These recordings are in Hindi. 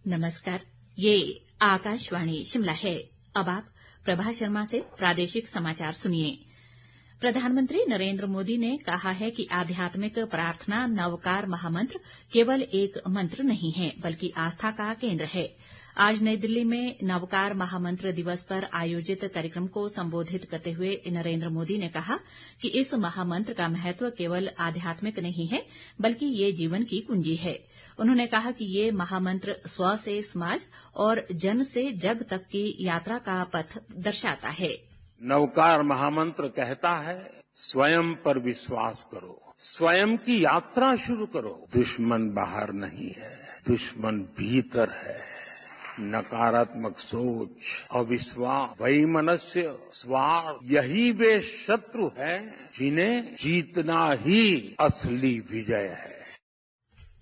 नमस्कार, ये आकाशवाणी शिमला है। अब आप प्रभा शर्मा से प्रादेशिक समाचार सुनिए। प्रधानमंत्री नरेंद्र मोदी ने कहा है कि आध्यात्मिक प्रार्थना नवकार महामंत्र केवल एक मंत्र नहीं है, बल्कि आस्था का केंद्र है। आज नई दिल्ली में नवकार महामंत्र दिवस पर आयोजित कार्यक्रम को संबोधित करते हुए नरेंद्र मोदी ने कहा कि इस महामंत्र का महत्व केवल आध्यात्मिक नहीं है, बल्कि ये जीवन की कुंजी है। उन्होंने कहा कि ये महामंत्र स्व से समाज और जन से जग तक की यात्रा का पथ दर्शाता है। नवकार महामंत्र कहता है, स्वयं पर विश्वास करो, स्वयं की यात्रा शुरू करो। दुश्मन बाहर नहीं है, दुश्मन भीतर है। नकारात्मक सोच, अविश्वास, वैमनस्य, स्वार्थ, यही वे शत्रु है जिन्हें जीतना ही असली विजय है।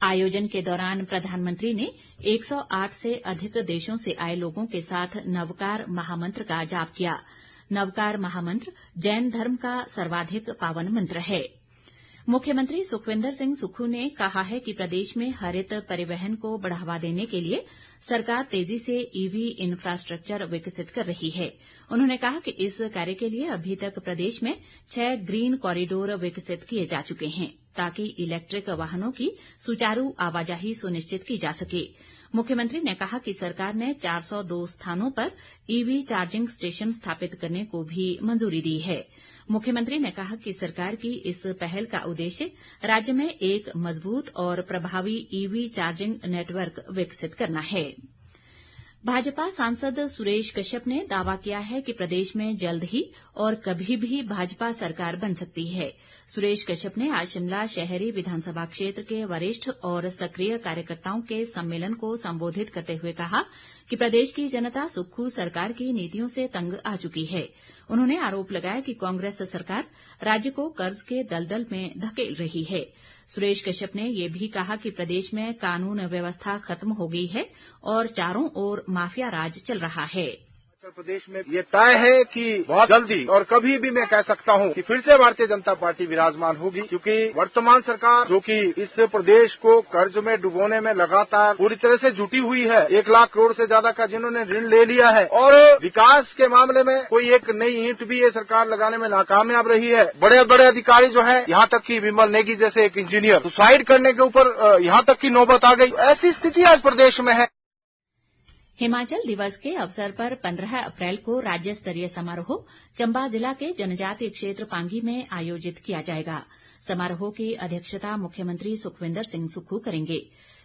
आयोजन के दौरान प्रधानमंत्री ने 108 से अधिक देशों से आए लोगों के साथ नवकार महामंत्र का जाप किया। नवकार महामंत्र जैन धर्म का सर्वाधिक पावन मंत्र है। मुख्यमंत्री सुखविंदर सिंह सुक्खू ने कहा है कि प्रदेश में हरित परिवहन को बढ़ावा देने के लिए सरकार तेजी से ईवी इंफ्रास्ट्रक्चर विकसित कर रही है। उन्होंने कहा कि इस कार्य के लिए अभी तक प्रदेश में 6 ग्रीन कॉरिडोर विकसित किए जा चुके हैं, ताकि इलेक्ट्रिक वाहनों की सुचारू आवाजाही सुनिश्चित की जा सके। मुख्यमंत्री ने कहा कि सरकार ने 402 स्थानों पर ईवी चार्जिंग स्टेशन स्थापित करने को भी मंजूरी दी है। मुख्यमंत्री ने कहा कि सरकार की इस पहल का उद्देश्य राज्य में एक मजबूत और प्रभावी ईवी चार्जिंग नेटवर्क विकसित करना है। भाजपा सांसद सुरेश कश्यप ने दावा किया है कि प्रदेश में जल्द ही और कभी भी भाजपा सरकार बन सकती है। सुरेश कश्यप ने आज शिमला शहरी विधानसभा क्षेत्र के वरिष्ठ और सक्रिय कार्यकर्ताओं के सम्मेलन को संबोधित करते हुए कहा कि प्रदेश की जनता सुक्खू सरकार की नीतियों से तंग आ चुकी है। उन्होंने आरोप लगाया कि कांग्रेस सरकार राज्य को कर्ज के दलदल में धकेल रही है। सुरेश कश्यप ने ये भी कहा कि प्रदेश में कानून व्यवस्था खत्म हो गई है और चारों ओर माफिया राज चल रहा है। उत्तर प्रदेश में ये तय है कि बहुत जल्दी और कभी भी मैं कह सकता हूं कि फिर से भारतीय जनता पार्टी विराजमान होगी, क्योंकि वर्तमान सरकार जो कि इस प्रदेश को कर्ज में डुबोने में लगातार पूरी तरह से जुटी हुई है, 1 लाख करोड़ से ज्यादा का जिन्होंने ऋण ले लिया है और विकास के मामले में कोई एक नई ईंट भी ये सरकार लगाने में नाकामयाब रही है। बड़े बड़े अधिकारी जो है, यहाँ तक कि विमल नेगी जैसे एक इंजीनियर सुसाइड करने के ऊपर यहाँ तक की नौबत आ गई। ऐसी स्थिति आज प्रदेश में है। हिमाचल दिवस के अवसर पर 15 अप्रैल को राज्य स्तरीय समारोह चंबा जिला के जनजातीय क्षेत्र पांगी में आयोजित किया जाएगा। समारोह की अध्यक्षता मुख्यमंत्री सुखविंदर सिंह सुक्खू करेंगे।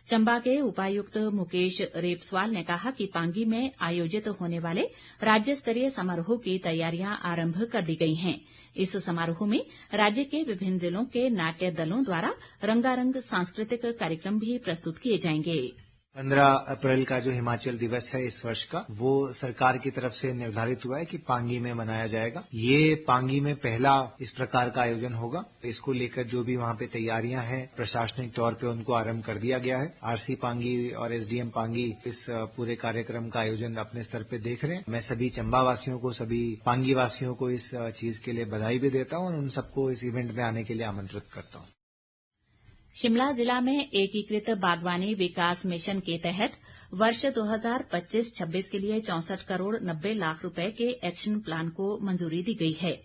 चंबा के उपायुक्त मुकेश रेपस्वाल ने कहा कि पांगी में आयोजित होने वाले राज्य स्तरीय समारोह की तैयारियां आरंभ कर दी गई हैं। इस समारोह में राज्य के विभिन्न जिलों के नाट्य दलों द्वारा रंगारंग सांस्कृतिक कार्यक्रम भी प्रस्तुत किए जाएंगे। 15 अप्रैल का जो हिमाचल दिवस है इस वर्ष का, वो सरकार की तरफ से निर्धारित हुआ है कि पांगी में मनाया जाएगा। ये पांगी में पहला इस प्रकार का आयोजन होगा। इसको लेकर जो भी वहां पे तैयारियां हैं प्रशासनिक तौर पे उनको आरंभ कर दिया गया है। आरसी पांगी और एसडीएम पांगी इस पूरे कार्यक्रम का आयोजन अपने स्तर पे देख रहे हैं। मैं सभी चंबा वासियों को, सभी पांगी वासियों को इस चीज के लिए बधाई भी देता हूं और उन सबको इस इवेंट में आने के लिए आमंत्रित करता हूं। शिमला जिला में एकीकृत बागवानी विकास मिशन के तहत वर्ष 2025-26 के लिए 64 करोड़ 90 लाख रुपए के एक्शन प्लान को मंजूरी दी गई है।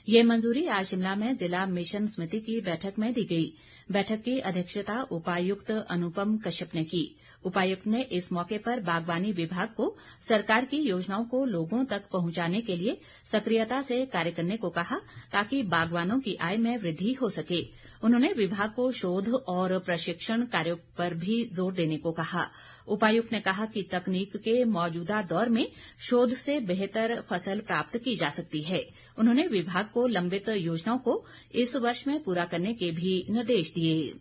ये मंजूरी आज शिमला में जिला मिशन समिति की बैठक में दी गई। बैठक की अध्यक्षता उपायुक्त अनुपम कश्यप ने की। उपायुक्त ने इस मौके पर बागवानी विभाग को सरकार की योजनाओं को लोगों तक पहुंचाने के लिए सक्रियता से कार्य करने को कहा, ताकि बागवानों की आय में वृद्धि हो सके। उन्होंने विभाग को शोध और प्रशिक्षण कार्यों पर भी जोर देने को कहा। उपायुक्त ने कहा कि तकनीक के मौजूदा दौर में शोध से बेहतर फसल प्राप्त की जा सकती है। उन्होंने विभाग को लंबित योजनाओं को इस वर्ष में पूरा करने के भी निर्देश दिए।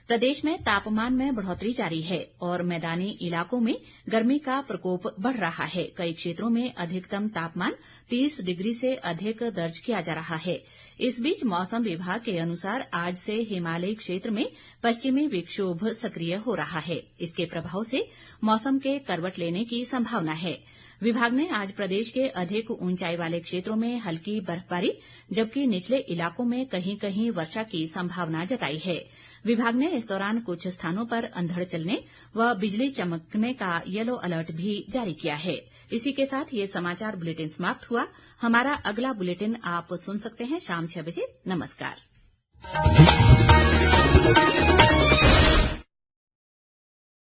प्रदेश में तापमान में बढ़ोतरी जारी है और मैदानी इलाकों में गर्मी का प्रकोप बढ़ रहा है। कई क्षेत्रों में अधिकतम तापमान 30 डिग्री से अधिक दर्ज किया जा रहा है। इस बीच मौसम विभाग के अनुसार आज से हिमालयी क्षेत्र में पश्चिमी विक्षोभ सक्रिय हो रहा है। इसके प्रभाव से मौसम के करवट लेने की संभावना है। विभाग ने आज प्रदेश के अधिक ऊंचाई वाले क्षेत्रों में हल्की बर्फबारी जबकि निचले इलाकों में कहीं कहीं वर्षा की संभावना जताई है। विभाग ने इस दौरान कुछ स्थानों पर अंधड़ चलने व बिजली चमकने का येलो अलर्ट भी जारी किया है। इसी के साथ ये समाचार बुलेटिन समाप्त हुआ। हमारा अगला बुलेटिन आप सुन सकते हैं शाम 6 बजे। नमस्कार।